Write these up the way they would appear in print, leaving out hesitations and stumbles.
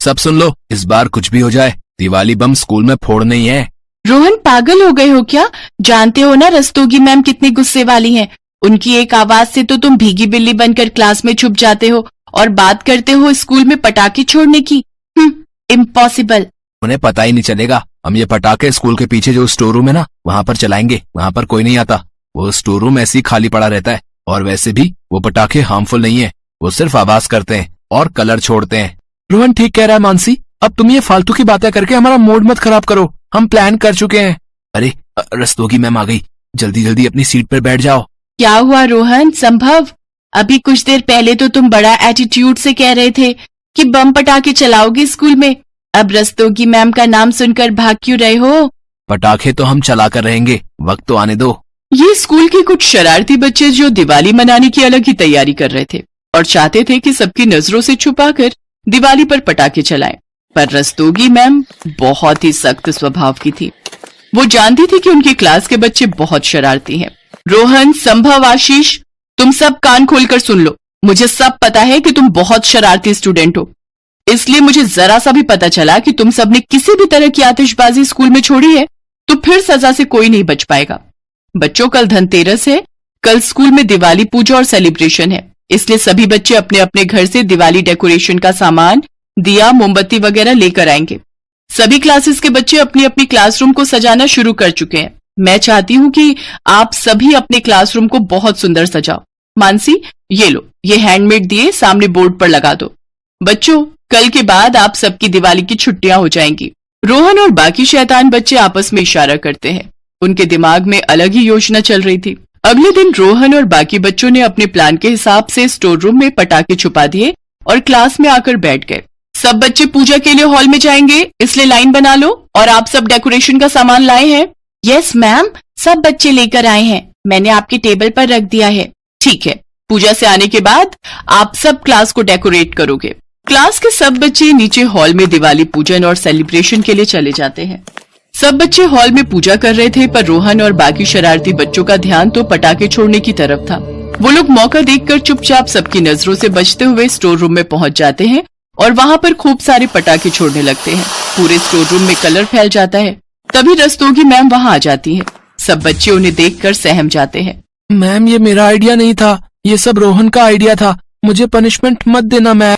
सब सुन लो, इस बार कुछ भी हो जाए दिवाली बम स्कूल में फोड़ने ही है। रोहन, पागल हो गए हो क्या? जानते हो ना रस्तोगी मैम कितनी गुस्से वाली हैं। उनकी एक आवाज से तो तुम भीगी बिल्ली बनकर क्लास में छुप जाते हो और बात करते हो स्कूल में पटाखे छोड़ने की। इम्पॉसिबल। उन्हें पता ही नहीं चलेगा। हम ये पटाखे स्कूल के पीछे जो स्टोर रूम है ना, वहाँ पर चलाएंगे। वहाँ पर कोई नहीं आता। वो स्टोर रूम ऐसे ही खाली पड़ा रहता है। और वैसे भी वो पटाखे हार्मफुल नहीं है, वो सिर्फ आवाज करते हैं और कलर छोड़ते हैं। रोहन ठीक कह रहा है मानसी, अब तुम ये फालतू की बातें करके हमारा मूड मत खराब करो। हम प्लान कर चुके हैं। अरे रस्तोगी मैम आ गई, जल्दी जल्दी अपनी सीट पर बैठ जाओ। क्या हुआ रोहन? संभव, अभी कुछ देर पहले तो तुम बड़ा एटीट्यूड से कह रहे थे कि बम पटाखे चलाओगे स्कूल में। अब रस्तोगी मैम का नाम सुनकर भाग क्यों रहे हो? पटाखे तो हम चला कर रहेंगे, वक्त तो आने दो। ये स्कूल के कुछ शरारती बच्चे जो दिवाली मनाने की अलग ही तैयारी कर रहे थे और चाहते थे कि सबकी नजरों से छुपाकर दिवाली पर पटाखे चलाएं। पर रस्तोगी मैम बहुत ही सख्त स्वभाव की थी। वो जानती थी कि उनकी क्लास के बच्चे बहुत शरारती हैं। रोहन, संभव, आशीष, तुम सब कान खोलकर सुन लो। मुझे सब पता है कि तुम बहुत शरारती स्टूडेंट हो, इसलिए मुझे जरा सा भी पता चला कि तुम सब ने किसी भी तरह की आतिशबाजी स्कूल में छोड़ी है तो फिर सजा से कोई नहीं बच पाएगा। बच्चों, कल धनतेरस है। कल स्कूल में दिवाली पूजा और सेलिब्रेशन है, इसलिए सभी बच्चे अपने अपने घर से दिवाली डेकोरेशन का सामान, दिया, मोमबत्ती वगैरह लेकर आएंगे। सभी क्लासेस के बच्चे अपनी अपनी क्लासरूम को सजाना शुरू कर चुके हैं। मैं चाहती हूँ कि आप सभी अपने क्लासरूम को बहुत सुंदर सजाओ। मानसी, ये लो, ये हैंडमेड दिए सामने बोर्ड पर लगा दो। बच्चों, कल के बाद आप सबकी दिवाली की छुट्टियां हो जाएंगी। रोहन और बाकी शैतान बच्चे आपस में इशारा करते हैं। उनके दिमाग में अलग ही योजना चल रही थी। अगले दिन रोहन और बाकी बच्चों ने अपने प्लान के हिसाब से स्टोर रूम में पटाखे छुपा दिए और क्लास में आकर बैठ गए। सब बच्चे पूजा के लिए हॉल में जाएंगे, इसलिए लाइन बना लो। और आप सब डेकोरेशन का सामान लाए हैं? यस मैम, सब बच्चे लेकर आए हैं। मैंने आपके टेबल पर रख दिया है। ठीक है, पूजा से आने के बाद आप सब क्लास को डेकोरेट करोगे। क्लास के सब बच्चे नीचे हॉल में दिवाली पूजन और सेलिब्रेशन के लिए चले जाते हैं। सब बच्चे हॉल में पूजा कर रहे थे, पर रोहन और बाकी शरारती बच्चों का ध्यान तो पटाखे छोड़ने की तरफ था। वो लोग मौका देखकर चुपचाप सबकी नजरों से बचते हुए स्टोर रूम में पहुंच जाते हैं और वहां पर खूब सारे पटाखे छोड़ने लगते हैं। पूरे स्टोर रूम में कलर फैल जाता है। तभी रस्तोगी मैम वहां आ जाती है। सब बच्चे उन्हें देखकर सहम जाते हैं। मैम, ये मेरा आइडिया नहीं था, ये सब रोहन का आइडिया था। मुझे पनिशमेंट मत देना मैम।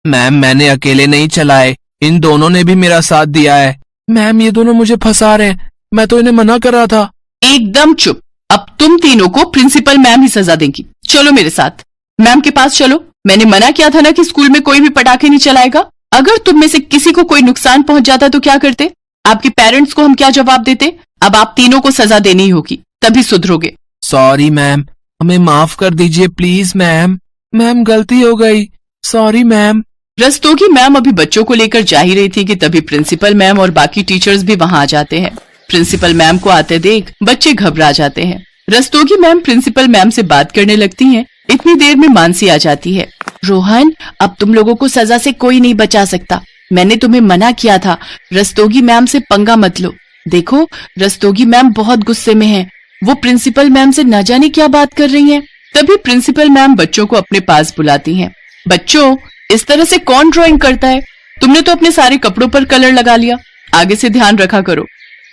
मैम, मैंने अकेले नहीं चलाए, इन दोनों ने भी मेरा साथ दिया है। मैम, ये दोनों मुझे फंसा रहे हैं, मैं तो इन्हें मना कर रहा था। एकदम चुप। अब तुम तीनों को प्रिंसिपल मैम ही सजा देंगी। चलो मेरे साथ, मैम के पास चलो। मैंने मना किया था ना कि स्कूल में कोई भी पटाखे नहीं चलाएगा। अगर तुम में से किसी को कोई नुकसान पहुंच जाता तो क्या करते? आपके पेरेंट्स को हम क्या जवाब देते? अब आप तीनों को सजा देनी ही होगी, तभी सुधरोगे। सॉरी मैम, हमें माफ कर दीजिए प्लीज मैम। मैम, गलती हो गई, सॉरी मैम। रस्तोगी मैम अभी बच्चों को लेकर जा ही रही थी कि तभी प्रिंसिपल मैम और बाकी टीचर्स भी वहां आ जाते हैं। प्रिंसिपल मैम को आते देख बच्चे घबरा जाते हैं। रस्तोगी मैम प्रिंसिपल मैम से बात करने लगती हैं। इतनी देर में मानसी आ जाती है। रोहन, अब तुम लोगों को सजा से कोई नहीं बचा सकता। मैंने तुम्हें मना किया था, रस्तोगी मैम से पंगा मत लो। देखो, रस्तोगी मैम बहुत गुस्से में हैं। वो प्रिंसिपल मैम से न जाने क्या बात कर रही हैं। तभी प्रिंसिपल मैम बच्चों को अपने पास बुलाती हैं। बच्चों, इस तरह से कौन ड्राइंग करता है? तुमने तो अपने सारे कपड़ों पर कलर लगा लिया, आगे से ध्यान रखा करो।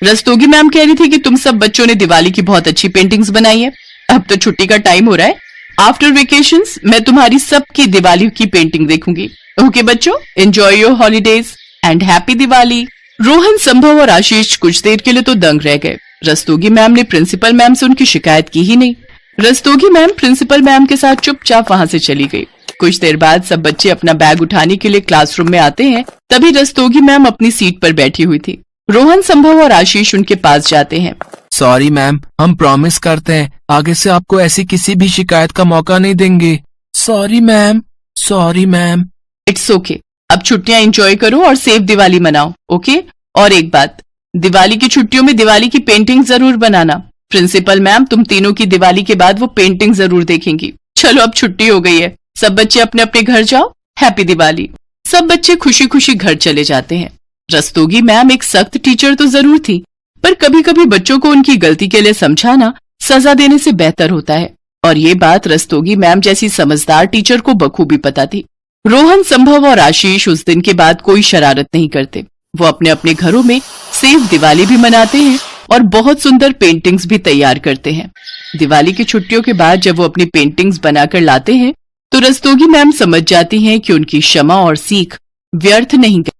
रस्तोगी मैम कह रही थी कि तुम सब बच्चों ने दिवाली की बहुत अच्छी पेंटिंग्स बनाई है। अब तो छुट्टी का टाइम हो रहा है। आफ्टर वेकेशंस मैं तुम्हारी सबकी दिवाली की पेंटिंग देखूंगी। ओके बच्चों, enjoy your holidays and happy Diwali. Rohan, संभव और आशीष कुछ देर के लिए तो दंग रह गए। रस्तोगी मैम ने प्रिंसिपल मैम से उनकी शिकायत की ही नहीं। रस्तोगी मैम प्रिंसिपल मैम के साथ चुपचाप वहां से चली गई। कुछ देर बाद सब बच्चे अपना बैग उठाने के लिए क्लासरूम में आते हैं। तभी रस्तोगी मैम अपनी सीट पर बैठी हुई थी। रोहन, संभव और आशीष उनके पास जाते हैं। सॉरी मैम, हम प्रॉमिस करते हैं आगे से आपको ऐसी किसी भी शिकायत का मौका नहीं देंगे। Sorry ma'am, sorry ma'am. It's okay, अब छुट्टियां एंजॉय करो और सेफ दिवाली मनाओ। ओके, और एक बात, दिवाली की छुट्टियों में दिवाली की पेंटिंग जरूर बनाना। प्रिंसिपल मैम तुम तीनों की दिवाली के बाद वो पेंटिंग जरूर देखेंगी। चलो, अब छुट्टी हो गई है, सब बच्चे अपने अपने घर जाओ। हैप्पी दिवाली। सब बच्चे खुशी खुशी घर चले जाते हैं। रस्तोगी मैम एक सख्त टीचर तो जरूर थी, पर कभी कभी बच्चों को उनकी गलती के लिए समझाना सजा देने से बेहतर होता है। और ये बात रस्तोगी मैम जैसी समझदार टीचर को बखूबी पता थी। रोहन, संभव और आशीष उस दिन के बाद कोई शरारत नहीं करते। वो अपने अपने घरों में सेफ दिवाली भी मनाते हैं और बहुत सुंदर पेंटिंग्स भी तैयार करते हैं। दिवाली की छुट्टियों के बाद जब वो अपनी पेंटिंग्स बनाकर लाते हैं तो रस्तोगी मैम समझ जाती हैं कि उनकी क्षमा और सीख व्यर्थ नहीं गई।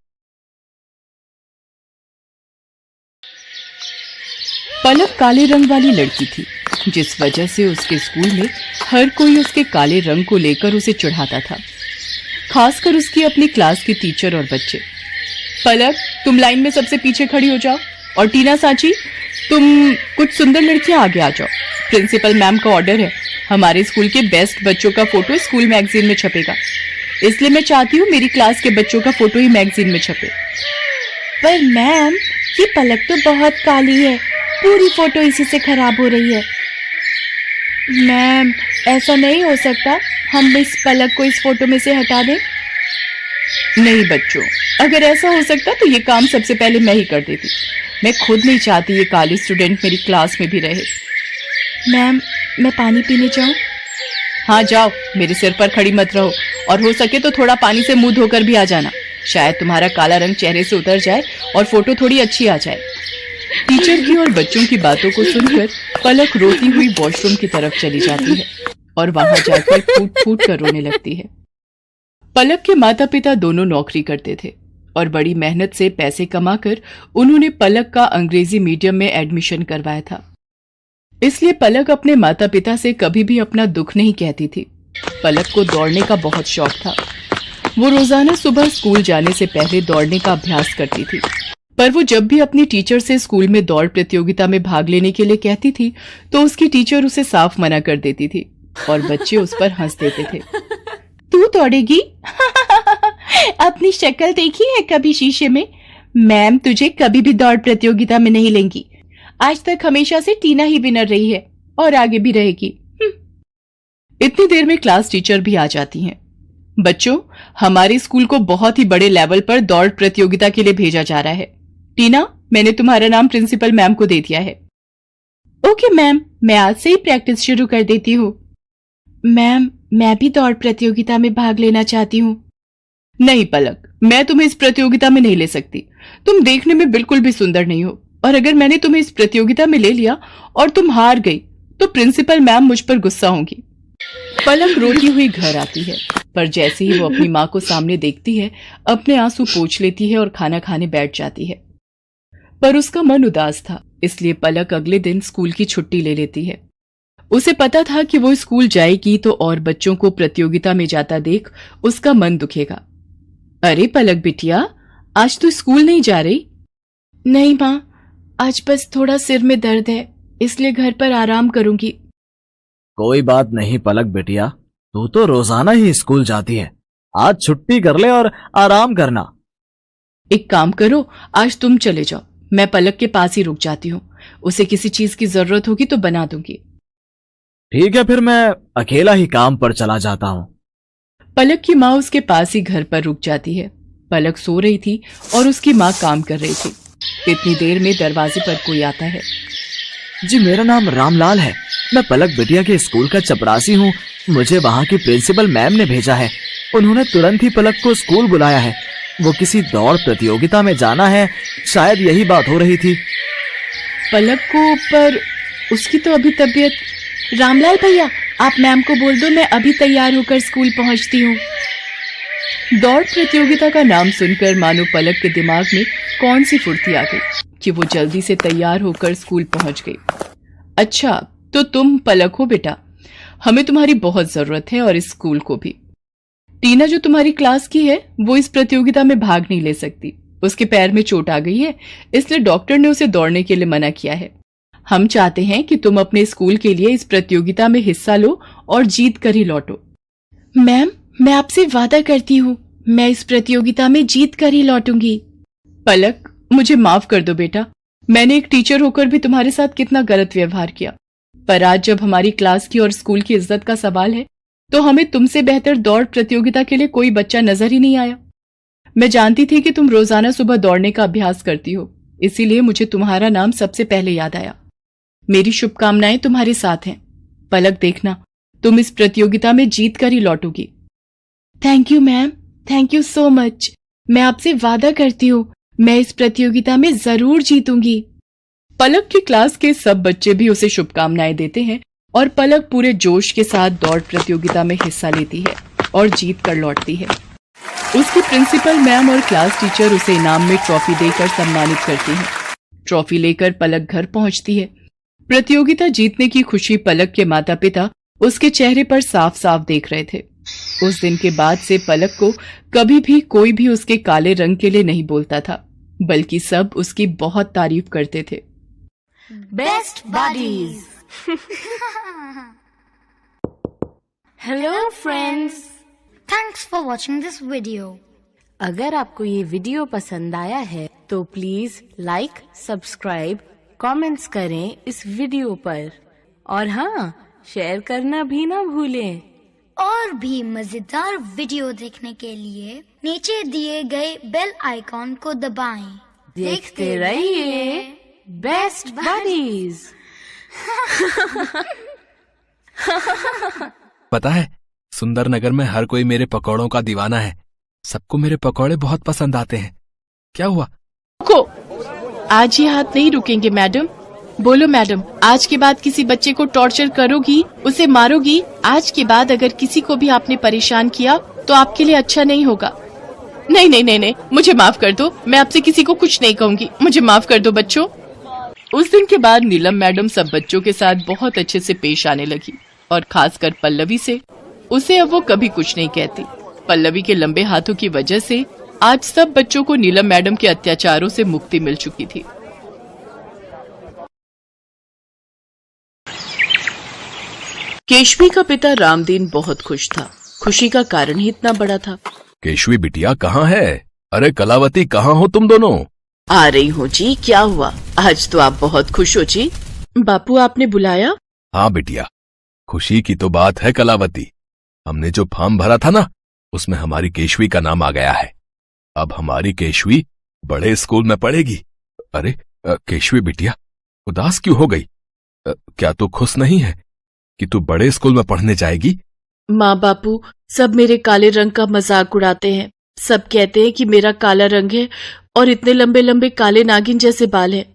पलक काले रंग वाली लड़की थी, जिस वजह से उसके स्कूल में हर कोई उसके काले रंग को लेकर उसे चिढ़ाता था, खासकर उसकी अपनी क्लास की टीचर और बच्चे। पलक, तुम लाइन में सबसे पीछे खड़ी हो जाओ, और टीना सांची, तुम कुछ सुंदर लड़कियां आगे आ जाओ। प्रिंसिपल मैम का ऑर्डर है, हमारे स्कूल के बेस्ट बच्चों का फोटो स्कूल मैगजीन में छपेगा, इसलिए मैं चाहती हूँ मेरी क्लास के बच्चों का फोटो ही मैगजीन में छपे। पर मैम, ये पलक तो बहुत काली है, पूरी फोटो इसी से खराब हो रही है। मैम, ऐसा नहीं हो सकता, हम इस पलक को इस फोटो में से हटा दें। नहीं बच्चों, अगर ऐसा हो सकता तो ये काम सबसे पहले मैं ही कर देती। मैं खुद नहीं चाहती ये काली स्टूडेंट मेरी क्लास में भी रहे। मैम, मैं पानी पीने जाऊं? हाँ जाओ, मेरे सिर पर खड़ी मत रहो, और हो सके तो थोड़ा पानी से मुंह धोकर भी आ जाना, शायद तुम्हारा काला रंग चेहरे से उतर जाए और फोटो थोड़ी अच्छी आ जाए। टीचर की और बच्चों की बातों को सुनकर पलक रोती हुई वॉशरूम की तरफ चली जाती है और वहां जाकर फूट फूट कर रोने लगती है। पलक के माता पिता दोनों नौकरी करते थे और बड़ी मेहनत से पैसे कमाकर उन्होंने पलक का अंग्रेजी मीडियम में एडमिशन करवाया था। इसलिए पलक अपने माता पिता से कभी भी अपना दुख नहीं कहती थी। पलक को दौड़ने का बहुत शौक था। वो रोजाना सुबह स्कूल जाने से पहले दौड़ने का अभ्यास करती थी, पर वो जब भी अपनी टीचर से स्कूल में दौड़ प्रतियोगिता में भाग लेने के लिए कहती थी तो उसकी टीचर उसे साफ मना कर देती थी और बच्चे उस पर हंस देते थे। तू दौड़ेगी? अपनी शक्ल देखी है कभी शीशे में? मैम तुझे कभी भी दौड़ प्रतियोगिता में नहीं लेंगी। आज तक हमेशा से टीना ही विनर रही है और आगे भी रहेगी। इतनी देर में क्लास टीचर भी आ जाती हैं। बच्चों, हमारे स्कूल को बहुत ही बड़े लेवल पर दौड़ प्रतियोगिता के लिए भेजा जा रहा है। टीना, मैंने तुम्हारा नाम प्रिंसिपल मैम को दे दिया है। ओके मैम, मैं आज से ही प्रैक्टिस शुरू कर देती हूँ। मैम, मैं भी दौड़ प्रतियोगिता में भाग लेना चाहती हूँ। नहीं पलक, मैं तुम्हें इस प्रतियोगिता में नहीं ले सकती। तुम देखने में बिल्कुल भी सुंदर नहीं हो, और अगर मैंने तुम्हें इस प्रतियोगिता में ले लिया और तुम हार गई तो प्रिंसिपल मैम मुझ पर गुस्सा होंगी। पलक रोती हुई घर आती है, पर जैसे ही वो अपनी माँ को सामने देखती है, अपने आंसू पोंछ लेती है और खाना खाने बैठ जाती है। पर उसका मन उदास था, इसलिए पलक अगले दिन स्कूल की छुट्टी ले लेती है। उसे पता था कि वो स्कूल जाएगी तो और बच्चों को प्रतियोगिता में जाता देख उसका मन दुखेगा। अरे पलक बिटिया, आज तो स्कूल नहीं जा रही? नहीं माँ, आज बस थोड़ा सिर में दर्द है, इसलिए घर पर आराम करूंगी। कोई बात नहीं पलक बिटिया, तू तो रोजाना ही स्कूल जाती है, आज छुट्टी कर ले और आराम करना। एक काम करो, आज तुम चले जाओ, मैं पलक के पास ही रुक जाती हूँ। उसे किसी चीज की जरूरत होगी तो बना दूंगी। ठीक है, फिर मैं अकेला ही काम पर चला जाता हूँ। पलक की माँ उसके पास ही घर पर रुक जाती है। पलक सो रही थी और उसकी माँ काम कर रही थी। इतनी देर में दरवाजे पर कोई आता है। जी, मेरा नाम रामलाल है, मैं पलक बिटिया के स्कूल का चपरासी हूँ। मुझे वहाँ की प्रिंसिपल मैम ने भेजा है। उन्होंने तुरंत ही पलक को स्कूल बुलाया है। वो किसी दौड़ प्रतियोगिता में जाना है, शायद यही बात हो रही थी। पलक को, पर उसकी तो अभी तबीयत। रामलाल भैया, आप मैम को बोल दो मैं अभी तैयार होकर स्कूल पहुंचती हूँ। दौड़ प्रतियोगिता का नाम सुनकर मानो पलक के दिमाग में कौन सी फुर्ती आ गई कि वो जल्दी से तैयार होकर स्कूल पहुंच गई। अच्छा, तो तुम पलक हो बेटा, हमें तुम्हारी बहुत जरूरत है और इस स्कूल को भी। टीना जो तुम्हारी क्लास की है वो इस प्रतियोगिता में भाग नहीं ले सकती। उसके पैर में चोट आ गई है, इसलिए डॉक्टर ने उसे दौड़ने के लिए मना किया है। हम चाहते हैं कि तुम अपने स्कूल के लिए इस प्रतियोगिता में हिस्सा लो और जीत कर ही लौटो। मैम, मैं आपसे वादा करती हूँ, मैं इस प्रतियोगिता में जीत कर ही लौटूंगी। पलक, मुझे माफ कर दो बेटा, मैंने एक टीचर होकर भी तुम्हारे साथ कितना गलत व्यवहार किया। पर आज जब हमारी क्लास की और स्कूल की इज्जत का सवाल है तो हमें तुमसे बेहतर दौड़ प्रतियोगिता के लिए कोई बच्चा नजर ही नहीं आया। मैं जानती थी कि तुम रोजाना सुबह दौड़ने का अभ्यास करती हो, इसीलिए मुझे तुम्हारा नाम सबसे पहले याद आया। मेरी शुभकामनाएं तुम्हारे साथ हैं। पलक, देखना, तुम इस प्रतियोगिता में जीत कर ही लौटोगी। Thank you ma'am, thank you so much. मैं आपसे वादा करती हूँ मैं इस प्रतियोगिता में जरूर जीतूंगी। पलक की क्लास के सब बच्चे भी उसे शुभकामनाएं देते हैं और पलक पूरे जोश के साथ दौड़ प्रतियोगिता में हिस्सा लेती है और जीत कर लौटती है। उसकी प्रिंसिपल मैम और क्लास टीचर उसे इनाम में ट्रॉफी देकर सम्मानित करती हैं। ट्रॉफी लेकर पलक घर पहुंचती है। प्रतियोगिता जीतने की खुशी पलक के माता पिता उसके चेहरे पर साफ साफ देख रहे थे। उस दिन के बाद से पलक को कभी भी कोई भी उसके काले रंग के लिए नहीं बोलता था, बल्कि सब उसकी बहुत तारीफ करते थे। Best buddies. Hello friends, thanks for watching this video. अगर आपको ये वीडियो पसंद आया है तो प्लीज लाइक, सब्सक्राइब, कमेंट्स करें इस वीडियो पर और हाँ, शेयर करना भी ना भूलें। और भी मजेदार वीडियो देखने के लिए नीचे दिए गए बेल आइकॉन को दबाएं। देखते रहिए बेस्ट बडीज। पता है, सुंदरनगर में हर कोई मेरे पकौड़ों का दीवाना है। सबको मेरे पकौड़े बहुत पसंद आते हैं। क्या हुआ? रुको, आज ये हाथ नहीं रुकेंगे मैडम। बोलो मैडम, आज के बाद किसी बच्चे को टॉर्चर करोगी, उसे मारोगी? आज के बाद अगर किसी को भी आपने परेशान किया तो आपके लिए अच्छा नहीं होगा। नहीं नहीं नहीं नहीं, मुझे माफ कर दो, मैं आपसे किसी को कुछ नहीं कहूंगी, मुझे माफ कर दो बच्चों। उस दिन के बाद नीलम मैडम सब बच्चों के साथ बहुत अच्छे से पेश आने लगी और खासकर पल्लवी से। उसे अब वो कभी कुछ नहीं कहती। पल्लवी के लंबे हाथों की वजह से आज सब बच्चों को नीलम मैडम के अत्याचारों से मुक्ति मिल चुकी थी। केशवी का पिता रामदीन बहुत खुश था। खुशी का कारण ही इतना बड़ा था। केशवी बिटिया कहाँ है? अरे कलावती, कहाँ हो तुम दोनों? आ रही हूँ जी। क्या हुआ? आज तो आप बहुत खुश हो जी। बापू, आपने बुलाया? हाँ बिटिया, खुशी की तो बात है कलावती। हमने जो फॉर्म भरा था ना, उसमें हमारी केशवी का नाम आ गया है। अब हमारी केशवी बड़े स्कूल में पढ़ेगी। अरे केशवी बिटिया, उदास क्यों हो गई? क्या तू खुश नहीं है कि तू बड़े स्कूल में पढ़ने जाएगी? माँ बापू, सब मेरे काले रंग का मजाक उड़ाते हैं। सब कहते हैं कि मेरा काला रंग है और इतने लंबे लंबे काले नागिन जैसे बाल हैं।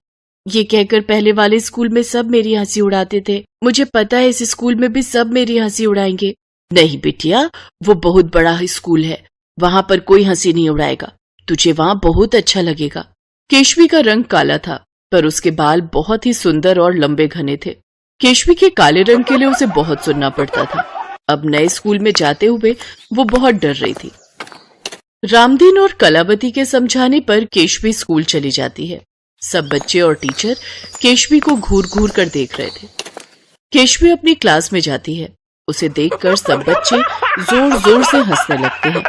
ये कहकर पहले वाले स्कूल में सब मेरी हंसी उड़ाते थे। मुझे पता है इस स्कूल में भी सब मेरी हंसी उड़ाएंगे। नहीं बिटिया, वो बहुत बड़ा स्कूल है, वहां पर कोई हंसी नहीं उड़ाएगा। तुझे वहां बहुत अच्छा लगेगा। केशवी का रंग काला था, पर उसके बाल बहुत ही सुंदर और लंबे घने थे। केशवी के काले रंग के लिए उसे बहुत सुनना पड़ता था। अब नए स्कूल में जाते हुए वो बहुत डर रही थी। रामदीन और कलावती के समझाने पर केशवी स्कूल चली जाती है। सब बच्चे और टीचर केशवी को घूर घूर कर देख रहे थे। केशवी अपनी क्लास में जाती है। उसे देखकर सब बच्चे जोर जोर से हंसने लगते हैं।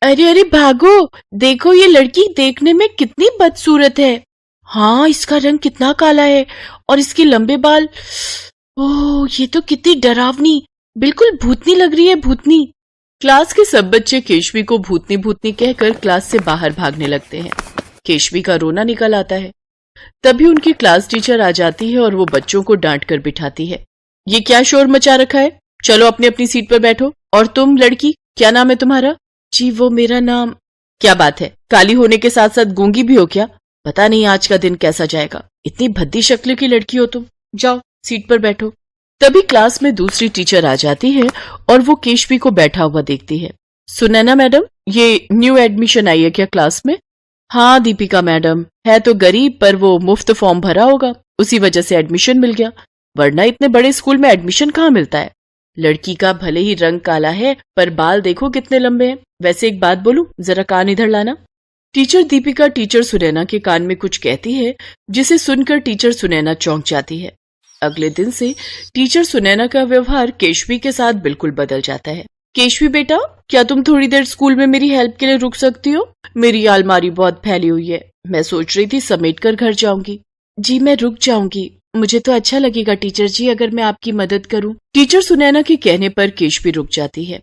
अरे अरे भागो, देखो ये लड़की देखने में कितनी बदसूरत है। हाँ, इसका रंग कितना काला है और इसके लंबे बाल। ओह, ये तो कितनी डरावनी, बिल्कुल भूतनी लग रही है, भूतनी। क्लास के सब बच्चे केशवी को भूतनी भूतनी कहकर क्लास से बाहर भागने लगते हैं। केशवी का रोना निकल आता है। तभी उनकी क्लास टीचर आ जाती है और वो बच्चों को डांट कर बिठाती है। ये क्या शोर मचा रखा है? चलो अपनी अपनी सीट पर बैठो। और तुम लड़की, क्या नाम है तुम्हारा? जी वो मेरा नाम। क्या बात है, काली होने के साथ साथ गूंगी भी हो क्या? पता नहीं आज का दिन कैसा जाएगा। इतनी भद्दी शक्ल की लड़की हो तुम। जाओ सीट पर बैठो। तभी क्लास में दूसरी टीचर आ जाती है और वो केशवी को बैठा हुआ देखती है। सुनैना मैडम, ये न्यू एडमिशन आई है क्या क्लास में? हाँ दीपिका मैडम, है तो गरीब, पर वो मुफ्त फॉर्म भरा होगा, उसी वजह से एडमिशन मिल गया, वरना इतने बड़े स्कूल में एडमिशन कहाँ मिलता है। लड़की का भले ही रंग काला है, पर बाल देखो कितने लंबे हैं। वैसे एक बात बोलूं, जरा कान इधर लाना। टीचर दीपिका टीचर सुनैना के कान में कुछ कहती है, जिसे सुनकर टीचर सुनैना चौंक जाती है। अगले दिन से टीचर सुनैना का व्यवहार केशवी के साथ बिल्कुल बदल जाता है। केशवी बेटा, क्या तुम थोड़ी देर स्कूल में मेरी हेल्प के लिए रुक सकती हो? मेरी अलमारी बहुत फैली हुई है, मैं सोच रही थी समेट कर घर जाऊंगी। जी मैं रुक जाऊंगी, मुझे तो अच्छा लगेगा टीचर जी अगर मैं आपकी मदद करूं। टीचर सुनैना के कहने पर केशवी रुक जाती है।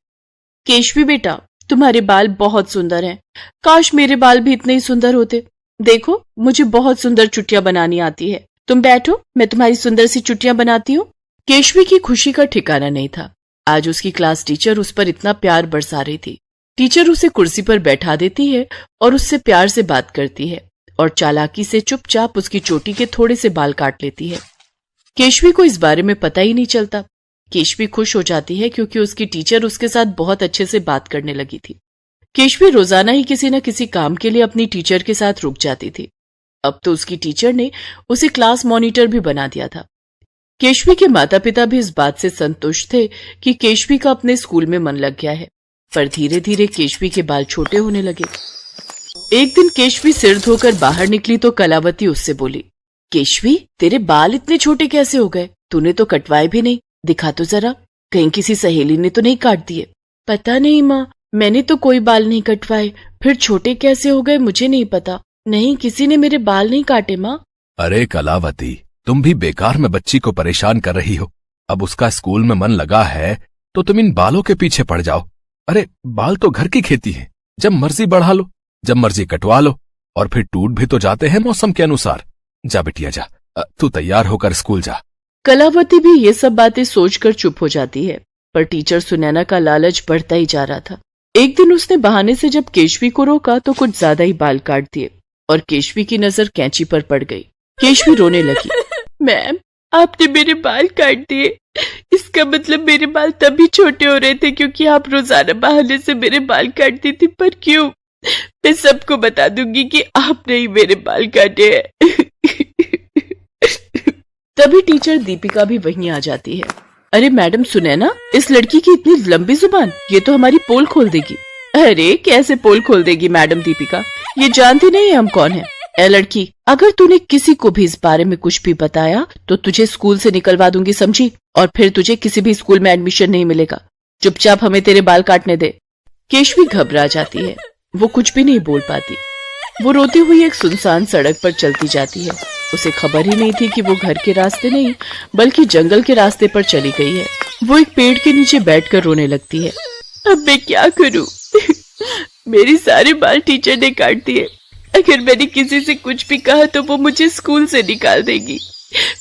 केशवी बेटा, तुम्हारे बाल बहुत सुंदर हैं, काश मेरे बाल भी इतने ही सुंदर होते। देखो मुझे बहुत सुंदर चुटियां बनानी आती है, तुम बैठो, मैं तुम्हारी सुंदर सी चुटियां बनाती हूँ। केशवी की खुशी का ठिकाना नहीं था। आज उसकी क्लास टीचर उस पर इतना प्यार बरसा रही थी। टीचर उसे कुर्सी पर बैठा देती है और उससे प्यार से बात करती है और चालाकी से चुपचाप उसकी चोटी के थोड़े से बाल काट लेती है। केशवी को इस बारे में पता ही नहीं चलता। केशवी खुश हो जाती है क्योंकि उसकी टीचर उसके साथ बहुत अच्छे से बात करने लगी थी। केशवी रोजाना ही किसी न किसी काम के लिए अपनी टीचर के साथ रुक जाती थी। अब तो उसकी टीचर ने उसे क्लास मॉनिटर भी बना दिया था। केशवी के माता पिता भी इस बात से संतुष्ट थे कि केशवी का अपने स्कूल में मन लग गया है, पर धीरे धीरे केशवी के बाल छोटे होने लगे। एक दिन केशवी सिर धोकर बाहर निकली तो कलावती उससे बोली, केशवी, तेरे बाल इतने छोटे कैसे हो गए? तूने तो कटवाए भी नहीं, दिखा तो जरा, कहीं किसी सहेली ने तो नहीं काट दिए? पता नहीं माँ, मैंने तो कोई बाल नहीं कटवाए, फिर छोटे कैसे हो गए मुझे नहीं पता। नहीं, किसी ने मेरे बाल नहीं काटे माँ। अरे कलावती, तुम भी बेकार में बच्ची को परेशान कर रही हो। अब उसका स्कूल में मन लगा है तो तुम इन बालों के पीछे पड़ जाओ। अरे बाल तो घर की खेती है, जब मर्जी बढ़ा लो, जब मर्जी कटवा लो, और फिर टूट भी तो जाते हैं मौसम के अनुसार। जा बिटिया जा, तू तैयार होकर स्कूल जा। कलावती भी ये सब बातें सोचकर चुप हो जाती है, पर टीचर सुनैना का लालच बढ़ता ही जा रहा था। एक दिन उसने बहाने से जब केशवी को रोका तो कुछ ज्यादा ही बाल काट दिए और केशवी की नजर कैंची पर पड़ गई। केशवी रोने लगी। मैम, आपने मेरे बाल काट दिए। इसका मतलब मेरे बाल तभी छोटे हो रहे थे क्योंकि आप रोजाना बहाने से मेरे बाल काटती थी। पर क्यों? मैं सबको बता दूंगी कि आपने ही मेरे बाल काटे हैं। तभी टीचर दीपिका भी वहीं आ जाती है। अरे मैडम सुनैना, इस लड़की की इतनी लंबी जुबान, ये तो हमारी पोल खोल देगी। अरे कैसे पोल खोल देगी मैडम दीपिका, ये जानती नहीं है हम कौन है। ए लड़की, अगर तूने किसी को भी इस बारे में कुछ भी बताया तो तुझे स्कूल से निकलवा दूंगी, समझी? और फिर तुझे किसी भी स्कूल में एडमिशन नहीं मिलेगा। चुपचाप हमें तेरे बाल काटने दे। केशवी घबरा जाती है, वो कुछ भी नहीं बोल पाती। वो रोती हुई एक सुनसान सड़क पर चलती जाती है। उसे खबर ही नहीं थी कि वो घर के रास्ते नहीं बल्कि जंगल के रास्ते पर चली गई है। वो एक पेड़ के नीचे बैठकर रोने लगती है। अब मैं क्या करूं? मेरी सारे बाल टीचर ने काट दिए। अगर मैंने किसी से कुछ भी कहा तो वो मुझे स्कूल से निकाल देगी।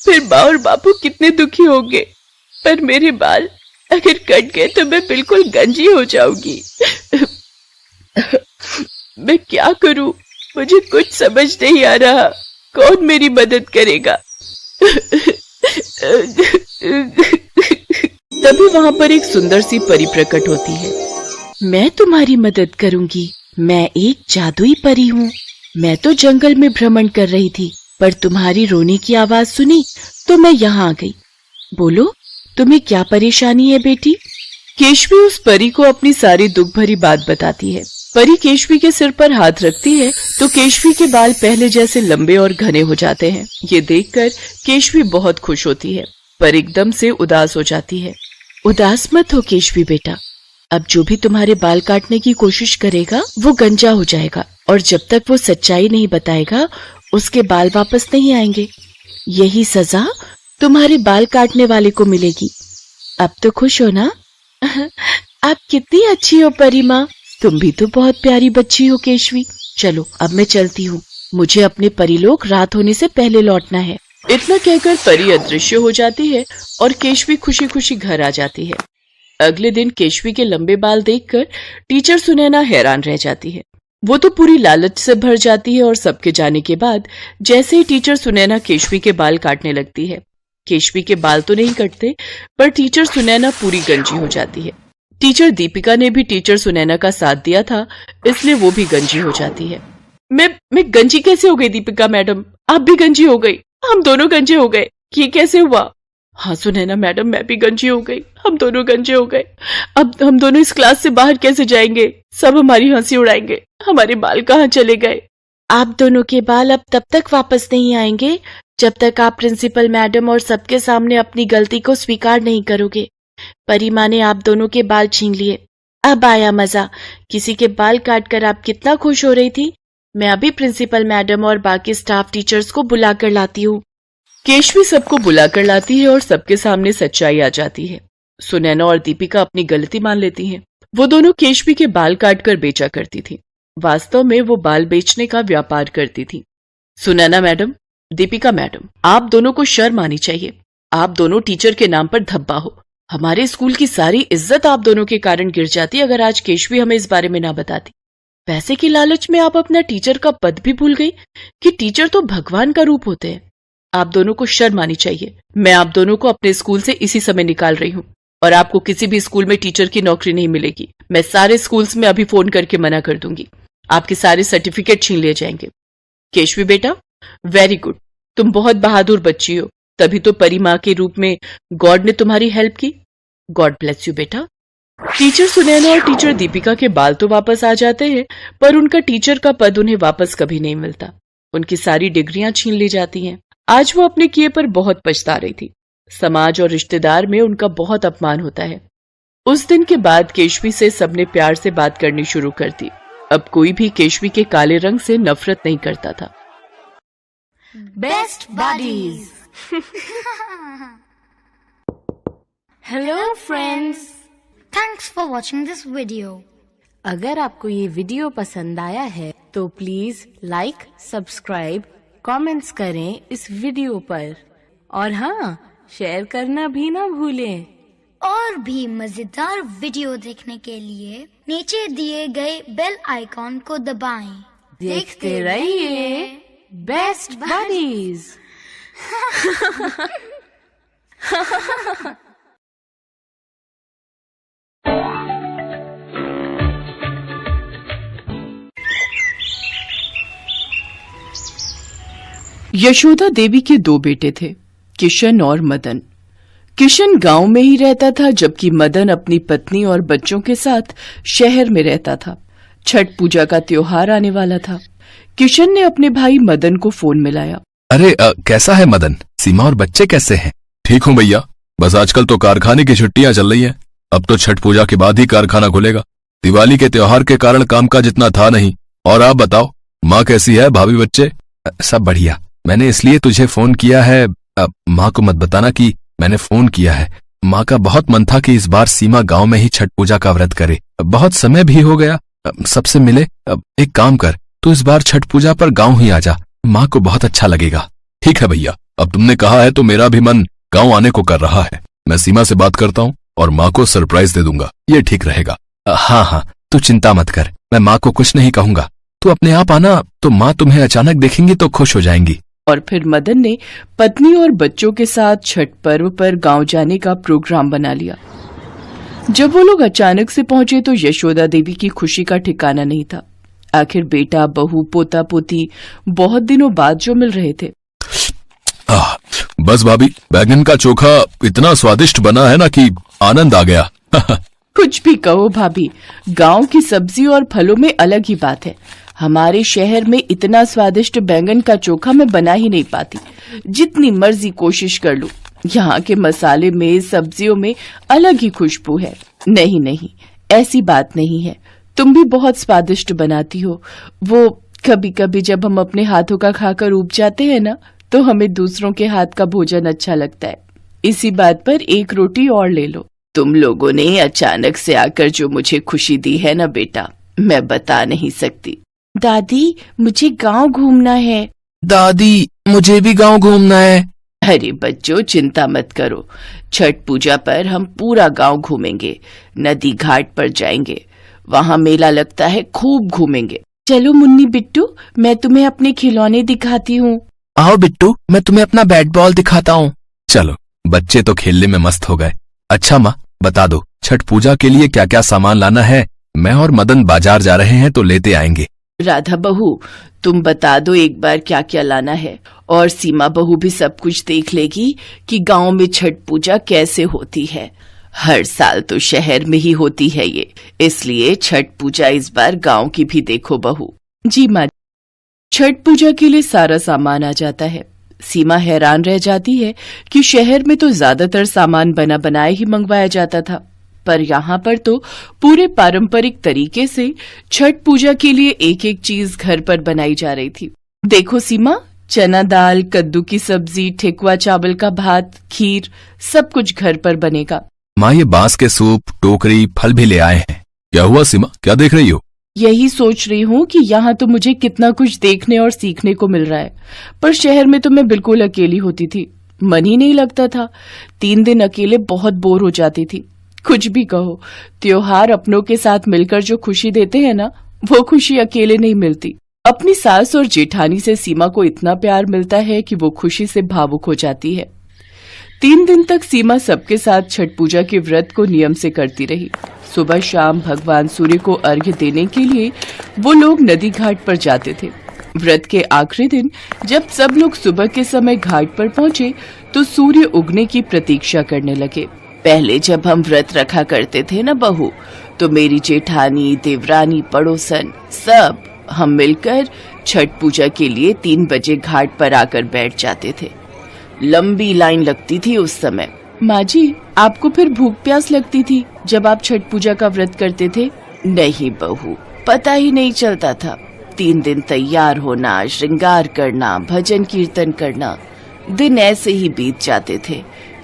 फिर माँ और बापू कितने दुखी होंगे। पर मेरे बाल अगर कट गए तो मैं बिल्कुल गंजी हो जाऊंगी। मैं क्या करूं? मुझे कुछ समझ नहीं आ रहा। कौन मेरी मदद करेगा? तभी वहां पर एक सुंदर सी परी प्रकट होती है। मैं तुम्हारी मदद करूंगी। मैं एक जादुई परी हूँ। मैं तो जंगल में भ्रमण कर रही थी, पर तुम्हारी रोने की आवाज सुनी तो मैं यहाँ आ गई। बोलो, तुम्हें क्या परेशानी है बेटी? केशवी उस परी को अपनी सारी दुख भरी बात बताती है। परी केशवी के सिर पर हाथ रखती है तो केशवी के बाल पहले जैसे लंबे और घने हो जाते हैं। ये देखकर केशवी बहुत खुश होती है, पर एकदम से उदास हो जाती है। उदास मत हो केशवी बेटा, अब जो भी तुम्हारे बाल काटने की कोशिश करेगा वो गंजा हो जाएगा, और जब तक वो सच्चाई नहीं बताएगा उसके बाल वापस नहीं आएंगे। यही सजा तुम्हारे बाल काटने वाले को मिलेगी। अब तो खुश हो ना? आप कितनी अच्छी हो परी माँ। तुम भी तो बहुत प्यारी बच्ची हो केशवी। चलो अब मैं चलती हूँ, मुझे अपने परीलोक रात होने से पहले लौटना है। इतना कहकर परी अदृश्य हो जाती है और केशवी खुशी खुशी घर आ जाती है। अगले दिन केशवी के लंबे बाल देखकर टीचर सुनैना हैरान रह जाती है। वो तो पूरी लालच से भर जाती है और सबके जाने के बाद जैसे ही टीचर सुनैना केशवी के बाल काटने लगती है, केशवी के बाल तो नहीं कटते पर टीचर सुनैना पूरी गंजी हो जाती है। टीचर दीपिका ने भी टीचर सुनैना का साथ दिया था, इसलिए वो भी गंजी हो जाती है। मैं गंजी कैसे हो गई दीपिका मैडम? आप भी गंजी हो गई, हम दोनों गंजे हो गए। ये कैसे हुआ? हाँ सुनैना मैडम, मैं भी गंजी हो गई, हम दोनों गंजे हो गए। अब हम दोनों इस क्लास से बाहर कैसे जाएंगे? सब हमारी हंसी उड़ाएंगे। हमारे बाल कहाँ चले गए? आप दोनों के बाल अब तब तक वापस नहीं आएंगे जब तक आप प्रिंसिपल मैडम और सबके सामने अपनी गलती को स्वीकार नहीं करोगे। परी माँ ने आप दोनों के बाल छीन लिए। अब आया मजा। किसी के बाल काटकर आप कितना खुश हो रही थी। मैं अभी प्रिंसिपल मैडम और बाकी स्टाफ टीचर्स को बुलाकर लाती हूँ। केशवी सबको बुलाकर लाती है और सबके सामने सच्चाई आ जाती है। सुनैना और दीपिका अपनी गलती मान लेती हैं। वो दोनों केशवी के बाल काटकर बेचा करती थी। वास्तव में वो बाल बेचने का व्यापार करती थी। सुनैना मैडम, दीपिका मैडम, आप दोनों को शर्म आनी चाहिए। आप दोनों टीचर के नाम पर धब्बा हो। हमारे स्कूल की सारी इज्जत आप दोनों के कारण गिर जाती अगर आज केशवी हमें इस बारे में ना बताती। पैसे की लालच में आप अपना टीचर का पद भी भूल गई कि टीचर तो भगवान का रूप होते हैं। आप दोनों को शर्म आनी चाहिए। मैं आप दोनों को अपने स्कूल से इसी समय निकाल रही हूँ और आपको किसी भी स्कूल में टीचर की नौकरी नहीं मिलेगी। मैं सारे स्कूल्स में अभी फोन करके मना कर दूंगी। आपके सारे सर्टिफिकेट छीन लिए जाएंगे। केशवी बेटा, वेरी गुड, तुम बहुत बहादुर बच्ची हो, तभी तो परी माँ के रूप में गॉड ने तुम्हारी हेल्प की। गॉड ब्लेस यू बेटा। टीचर सुनैना और टीचर दीपिका के बाल तो वापस आ जाते हैं, पर उनका टीचर का पद उन्हें वापस कभी नहीं मिलता। उनकी सारी डिग्रियां छीन ली जाती हैं। आज वो अपने किए पर बहुत पछता रही थी। समाज और रिश्तेदार में उनका बहुत अपमान होता है। उस दिन के बाद केशवी से सबने प्यार से बात करनी शुरू कर दी। अब कोई भी केशवी के काले रंग से नफरत नहीं करता था। Best buddies. Hello friends, thanks for watching this video. अगर आपको ये वीडियो पसंद आया है तो प्लीज लाइक, सब्सक्राइब, कमेंट्स करें इस वीडियो पर और हाँ, शेयर करना भी ना भूलें। और भी मजेदार वीडियो देखने के लिए नीचे दिए गए बेल आइकॉन को दबाएं। देखते रहिए बेस्ट बडीज। यशोदा देवी के दो बेटे थे, किशन और मदन। किशन गांव में ही रहता था, जबकि मदन अपनी पत्नी और बच्चों के साथ शहर में रहता था। छठ पूजा का त्योहार आने वाला था। किशन ने अपने भाई मदन को फोन मिलाया। अरे कैसा है मदन? सीमा और बच्चे कैसे हैं? ठीक हूँ भैया, बस आजकल तो कारखाने की छुट्टियां चल रही हैं। अब तो छठ पूजा के बाद ही कारखाना खुलेगा। दिवाली के त्योहार के कारण काम का जितना था नहीं। और आप बताओ, माँ कैसी है, भाभी बच्चे? सब बढ़िया। मैंने इसलिए तुझे फोन किया है, माँ को मत बताना कि मैंने फोन किया है। माँ का बहुत मन था कि इस बार सीमा गांव में ही छठ पूजा का व्रत करे। बहुत समय भी हो गया सबसे मिले। एक काम कर, तू इस बार छठ पूजा पर गांव ही आ जा, माँ को बहुत अच्छा लगेगा। ठीक है भैया, अब तुमने कहा है तो मेरा भी मन गांव आने को कर रहा है। मैं सीमा से बात करता हूँ और माँ को सरप्राइज दे दूंगा, ये ठीक रहेगा। हाँ, तू चिंता मत कर, मैं माँ को कुछ नहीं कहूंगा। तू अपने आप आना, तो माँ तुम्हें अचानक देखेंगी तो खुश हो जाएंगी। और फिर मदन ने पत्नी और बच्चों के साथ छठ पर्व पर गांव जाने का प्रोग्राम बना लिया। जब वो लोग अचानक से पहुंचे तो यशोदा देवी की खुशी का ठिकाना नहीं था। आखिर बेटा, बहू, पोता पोती बहुत दिनों बाद जो मिल रहे थे। बस भाभी, बैगन का चोखा इतना स्वादिष्ट बना है ना कि आनंद आ गया। कुछ भी कहो भाभी, गांव की सब्जी और फलों में अलग ही बात है। हमारे शहर में इतना स्वादिष्ट बैंगन का चोखा मैं बना ही नहीं पाती, जितनी मर्जी कोशिश कर लूं। यहाँ के मसाले में, सब्जियों में अलग ही खुशबू है। नहीं, ऐसी बात नहीं है। तुम भी बहुत स्वादिष्ट बनाती हो। वो कभी कभी जब हम अपने हाथों का खाकर ऊब जाते हैं ना, तो हमें दूसरों के हाथ का भोजन अच्छा लगता है। इसी बात पर एक रोटी और ले लो। तुम लोगों ने अचानक से आकर जो मुझे खुशी दी है ना बेटा, मैं बता नहीं सकती। दादी, मुझे गांव घूमना है। दादी, मुझे भी गांव घूमना है। अरे बच्चों, चिंता मत करो। छठ पूजा पर हम पूरा गांव घूमेंगे। नदी घाट पर जाएंगे, वहाँ मेला लगता है, खूब घूमेंगे। चलो मुन्नी बिट्टू, मैं तुम्हें अपने खिलौने दिखाती हूँ। आओ बिट्टू, मैं तुम्हें अपना बैट बॉल दिखाता हूँ। चलो, बच्चे तो खेलने में मस्त हो गए। अच्छा माँ, बता दो छठ पूजा के लिए क्या क्या सामान लाना है? मैं और मदन बाजार जा रहे हैं तो लेते आएंगे। राधा बहू, तुम बता दो एक बार क्या क्या लाना है, और सीमा बहू भी सब कुछ देख लेगी कि गांव में छठ पूजा कैसे होती है। हर साल तो शहर में ही होती है ये, इसलिए छठ पूजा इस बार गांव की भी देखो बहू। जी माँ। छठ पूजा के लिए सारा सामान आ जाता है। सीमा हैरान रह जाती है कि शहर में तो ज्यादातर सामान बना बनाए ही मंगवाया जाता था, पर यहाँ पर तो पूरे पारंपरिक तरीके से छठ पूजा के लिए एक एक चीज घर पर बनाई जा रही थी। देखो सीमा, चना दाल, कद्दू की सब्जी, ठेकुआ चावल का भात, खीर, सब कुछ घर पर बनेगा। माँ, ये बांस के सूप, टोकरी, फल भी ले आए हैं। क्या हुआ सीमा, क्या देख रही हो? यही सोच रही हूँ कि यहाँ तो मुझे कितना कुछ देखने और सीखने को मिल रहा है, पर शहर में तो मैं बिल्कुल अकेली होती थी। मन ही नहीं लगता था। 3 दिन अकेले बहुत बोर हो जाती थी। कुछ भी कहो, त्योहार अपनों के साथ मिलकर जो खुशी देते हैं ना, वो खुशी अकेले नहीं मिलती। अपनी सास और जेठानी से सीमा को इतना प्यार मिलता है कि वो खुशी से भावुक हो जाती है। 3 दिन तक सीमा सबके साथ छठ पूजा के व्रत को नियम से करती रही। सुबह शाम भगवान सूर्य को अर्घ्य देने के लिए वो लोग नदी घाट पर जाते थे। व्रत के आखिरी दिन जब सब लोग सुबह के समय घाट पर पहुंचे तो सूर्य उगने की प्रतीक्षा करने लगे। पहले जब हम व्रत रखा करते थे ना बहू, तो मेरी जेठानी, देवरानी, पड़ोसन सब हम मिलकर छठ पूजा के लिए 3 बजे घाट पर आकर बैठ जाते थे। लंबी लाइन लगती थी उस समय। माँ जी, आपको फिर भूख प्यास लगती थी जब आप छठ पूजा का व्रत करते थे? नहीं बहू, पता ही नहीं चलता था। 3 दिन तैयार होना, श्रृंगार करना, भजन कीर्तन करना, दिन ऐसे ही बीत जाते थे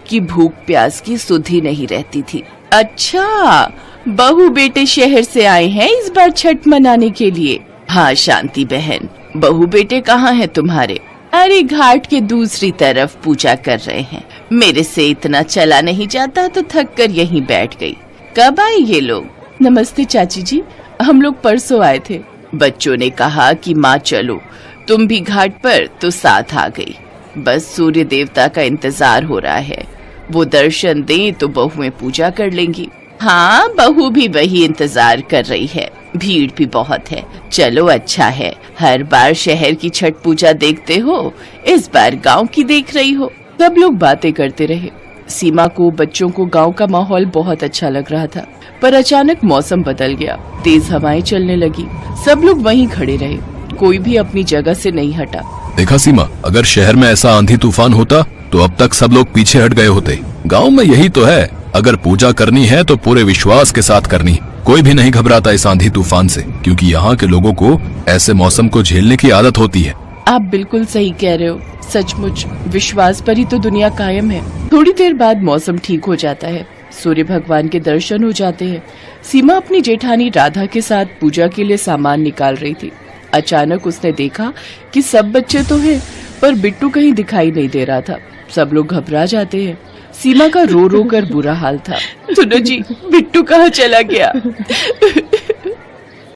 कि भूख प्यास की सुध ही नहीं रहती थी। अच्छा, बहू बेटे शहर से आए हैं इस बार छठ मनाने के लिए? हाँ शांति बहन, बहू बेटे कहाँ हैं तुम्हारे? अरे घाट के दूसरी तरफ पूजा कर रहे हैं। मेरे से इतना चला नहीं जाता तो थक कर यहीं बैठ गई। कब आए ये लोग? नमस्ते चाची जी, हम लोग परसों आए थे। बच्चों ने कहा कि माँ चलो, तुम भी घाट पर, तो साथ आ गई। बस सूर्य देवता का इंतजार हो रहा है, वो दर्शन दे तो बहुएं पूजा कर लेंगी। हाँ, बहू भी वही इंतजार कर रही है। भीड़ भी बहुत है। चलो अच्छा है, हर बार शहर की छठ पूजा देखते हो, इस बार गांव की देख रही हो। सब लोग बातें करते रहे। सीमा को, बच्चों को गांव का माहौल बहुत अच्छा लग रहा था, पर अचानक मौसम बदल गया। तेज हवाएं चलने लगी। सब लोग वहीं खड़े रहे, कोई भी अपनी जगह से नहीं हटा। देखा सीमा, अगर शहर में ऐसा आंधी तूफान होता तो अब तक सब लोग पीछे हट गए होते। गांव में यही तो है, अगर पूजा करनी है तो पूरे विश्वास के साथ करनी। कोई भी नहीं घबराता इस आंधी तूफान से, क्योंकि यहाँ के लोगों को ऐसे मौसम को झेलने की आदत होती है। आप बिल्कुल सही कह रहे हो। सचमुच विश्वास पर ही तो दुनिया कायम है। थोड़ी देर बाद मौसम ठीक हो जाता है, सूर्य भगवान के दर्शन हो जाते हैं। सीमा अपनी जेठानी राधा के साथ पूजा के लिए सामान निकाल रही थी। अचानक उसने देखा कि सब बच्चे तो हैं, पर बिट्टू कहीं दिखाई नहीं दे रहा था। सब लोग घबरा जाते हैं। सीमा का रो रो कर बुरा हाल था। सुनो जी, बिट्टू कहाँ चला गया?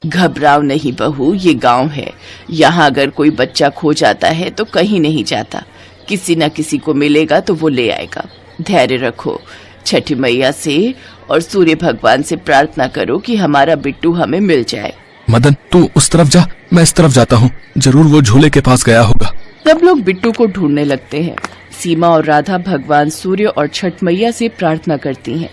घबराओ नहीं बहू, ये गांव है। यहाँ अगर कोई बच्चा खो जाता है तो कहीं नहीं जाता, किसी न किसी को मिलेगा तो वो ले आएगा। धैर्य रखो, छठी मैया से और सूर्य भगवान से प्रार्थना करो कि हमारा बिट्टू हमें मिल जाए। मदन, तू उस तरफ जा, मैं इस तरफ जाता हूँ। जरूर वो झूले के पास गया होगा। सब लोग बिट्टू को ढूंढने लगते हैं। सीमा और राधा भगवान सूर्य और छठ मैया से प्रार्थना करती हैं।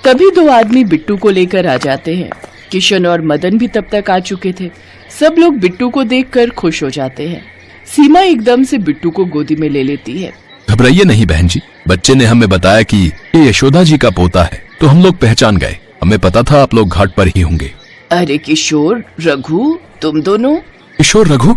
तभी 2 आदमी बिट्टू को लेकर आ जाते हैं। किशन और मदन भी तब तक आ चुके थे। सब लोग बिट्टू को देखकर खुश हो जाते हैं। सीमा एकदम से बिट्टू को गोदी में ले लेती है। घबराइए नहीं बहन जी, बच्चे ने हमें बताया कि ये यशोदा जी का पोता है, तो हम लोग पहचान गए। हमें पता था आप लोग घाट पर ही होंगे। अरे किशोर, रघु, तुम दोनों? किशोर, रघु,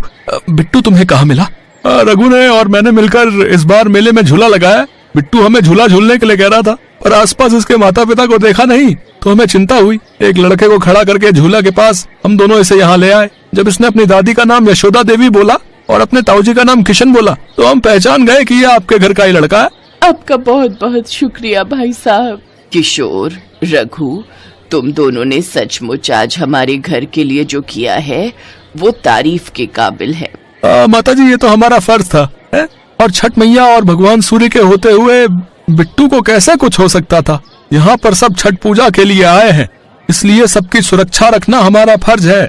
बिट्टू तुम्हें कहाँ मिला? रघु ने और मैंने मिलकर इस बार मेले में झूला लगाया। बिट्टू हमें झूला झूलने के लिए कह रहा था, पर आसपास इसके माता पिता को देखा नहीं, तो हमें चिंता हुई। एक लड़के को खड़ा करके झूला के पास हम दोनों इसे यहाँ ले आए। जब इसने अपनी दादी का नाम यशोदा देवी बोला और अपने ताऊजी का नाम किशन बोला, तो हम पहचान गए कि ये आपके घर का ही लड़का है। आपका बहुत बहुत शुक्रिया भाई साहब। किशोर, रघु, तुम दोनों ने सचमुच आज हमारे घर के लिए जो किया है वो तारीफ के काबिल है। माताजी, ये तो हमारा फर्ज था है? और छठ मैया और भगवान सूर्य के होते हुए बिट्टू को कैसे कुछ हो सकता था? यहाँ पर सब छठ पूजा के लिए आए हैं, इसलिए सबकी सुरक्षा रखना हमारा फर्ज है।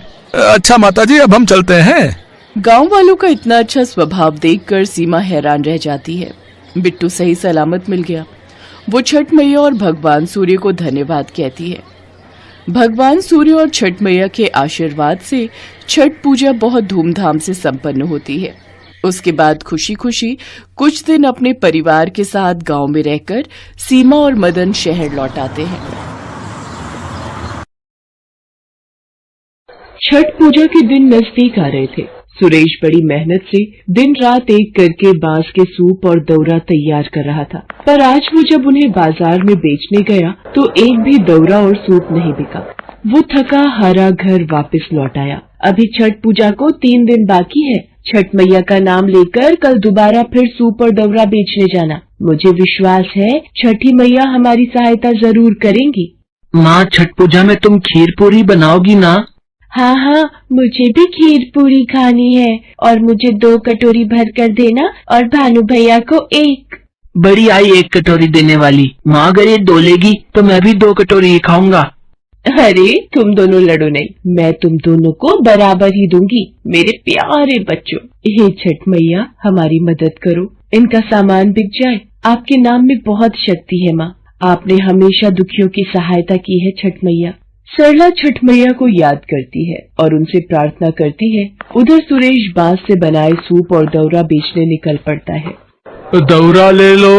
अच्छा माताजी, अब हम चलते हैं। गांव वालों का इतना अच्छा स्वभाव देखकर सीमा हैरान रह जाती है। बिट्टू सही सलामत मिल गया। वो छठ मैया और भगवान सूर्य को धन्यवाद कहती है। भगवान सूर्य और छठ मैया के आशीर्वाद से छठ पूजा बहुत धूमधाम से संपन्न होती है। उसके बाद खुशी खुशी कुछ दिन अपने परिवार के साथ गांव में रहकर सीमा और मदन शहर लौट आते हैं। छठ पूजा के दिन नजदीक आ रहे थे। सुरेश बड़ी मेहनत से दिन रात एक करके बांस के सूप और दौरा तैयार कर रहा था, पर आज वो जब उन्हें बाजार में बेचने गया तो एक भी दौरा और सूप नहीं बिका। वो थका हारा घर वापस लौट आया। अभी छठ पूजा को 3 दिन बाकी है। छठ मैया का नाम लेकर कल दोबारा फिर सूप और दौरा बेचने जाना। मुझे विश्वास है छठी मैया हमारी सहायता जरूर करेंगी। माँ, छठ पूजा में तुम खीर पूरी बनाओगी ना? हाँ हाँ, मुझे भी खीर पूरी खानी है और मुझे 2 कटोरी भर कर देना और भानु भैया को 1। बड़ी आई 1 कटोरी देने वाली। माँ, अगर ये 2 लेगी तो मैं भी 2 कटोरी ही खाऊंगा। अरे तुम दोनों लड़ो नहीं, मैं तुम दोनों को बराबर ही दूंगी मेरे प्यारे बच्चों। हे छठ मैया हमारी मदद करो, इनका सामान बिक जाए। आपके नाम में बहुत शक्ति है माँ, आपने हमेशा दुखियों की सहायता की है छठ मैया। सरला छठ मैया को याद करती है और उनसे प्रार्थना करती है। उधर सुरेश बांस से बनाए सूप और दौरा बेचने निकल पड़ता है। दौरा ले लो,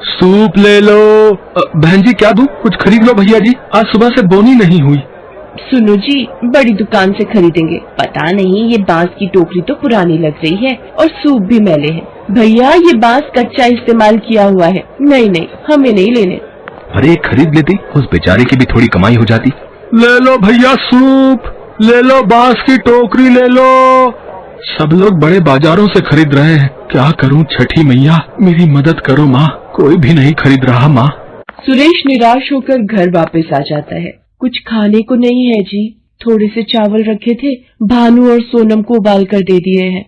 सूप ले लो। बहन जी क्या दूं? कुछ खरीद लो भैया जी, आज सुबह से बोनी नहीं हुई। सुनो जी, बड़ी दुकान से खरीदेंगे। पता नहीं ये बांस की टोकरी तो पुरानी लग रही है और सूप भी मैले हैं। भैया ये बांस कच्चा इस्तेमाल किया हुआ है। नहीं नहीं, हमें नहीं लेने। अरे खरीद लेती, उस बेचारे की भी थोड़ी कमाई हो जाती। ले लो भैया सूप, ले लो बांस की टोकरी ले लो। सब लोग बड़े बाजारों से खरीद रहे हैं, क्या करूं छठी मैया, मेरी मदद करो माँ, कोई भी नहीं खरीद रहा माँ। सुरेश निराश होकर घर वापस आ जाता है। कुछ खाने को नहीं है जी, थोड़े से चावल रखे थे, भानु और सोनम को उबाल कर दे दिए हैं।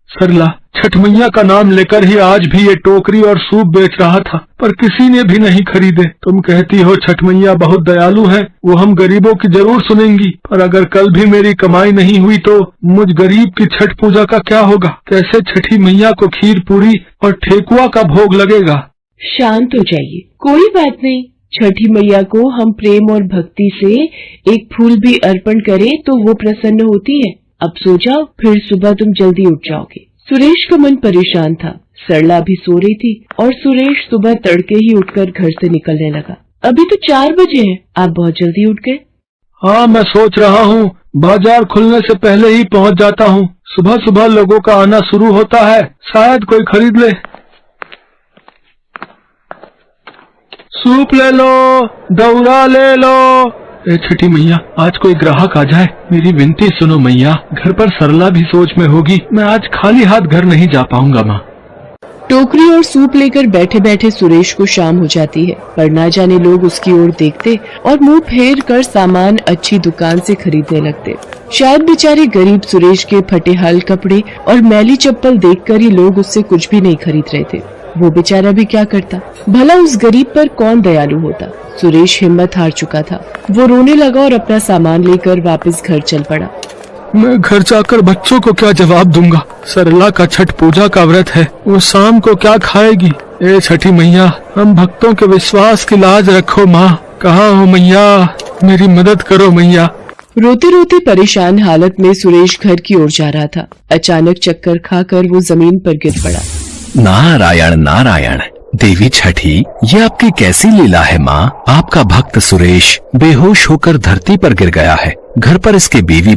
सरला, छठ मैया का नाम लेकर ही आज भी ये टोकरी और सूप बेच रहा था, पर किसी ने भी नहीं खरीदे। तुम कहती हो छठ मैया बहुत दयालु है, वो हम गरीबों की जरूर सुनेंगी, पर अगर कल भी मेरी कमाई नहीं हुई तो मुझ गरीब की छठ पूजा का क्या होगा? कैसे छठी मैया को खीर पूरी और ठेकुआ का भोग लगेगा? शांत हो जाइए, कोई बात नहीं। छठी मैया को हम प्रेम और भक्ति से एक फूल भी अर्पण करें तो वो प्रसन्न होती है। अब सो जाओ, फिर सुबह तुम जल्दी उठ जाओगे। सुरेश का मन परेशान था। सरला भी सो रही थी और सुरेश सुबह तड़के ही उठकर घर से निकलने लगा। अभी तो 4 बजे हैं, आप बहुत जल्दी उठ गए। हाँ, मैं सोच रहा हूँ बाजार खुलने से पहले ही पहुँच जाता हूँ। सुबह सुबह लोगों का आना शुरू होता है, शायद कोई खरीद ले। सूप ले लो, दौरा ले लो। ए छठी मैया, आज कोई ग्राहक आ जाए, मेरी विनती सुनो मैया। घर पर सरला भी सोच में होगी, मैं आज खाली हाथ घर नहीं जा पाऊंगा माँ। टोकरी और सूप लेकर बैठे बैठे सुरेश को शाम हो जाती है, पर ना जाने लोग उसकी ओर देखते और मुंह फेर कर सामान अच्छी दुकान से खरीदने लगते। शायद बेचारे गरीब सुरेश के फटे हाल कपड़े और मैली चप्पल देखकर ही लोग उससे कुछ भी नहीं खरीद रहे थे। वो बेचारा भी क्या करता, भला उस गरीब पर कौन दयालु होता। सुरेश हिम्मत हार चुका था। वो रोने लगा और अपना सामान लेकर वापस घर चल पड़ा। मैं घर जाकर बच्चों को क्या जवाब दूंगा? सरला का छठ पूजा का व्रत है, वो शाम को क्या खाएगी? ए छठी मैया, हम भक्तों के विश्वास की लाज रखो माँ। कहाँ हो मैया, मेरी मदद करो मैया। रोते रोते परेशान हालत में सुरेश घर की ओर जा रहा था। अचानक चक्कर खाकर वो जमीन पर गिर पड़ा। नारायण नारायण, देवी छठी, ये आपकी कैसी लीला है माँ? आपका भक्त सुरेश बेहोश होकर धरती पर गिर गया है। घर पर इसकी बीवी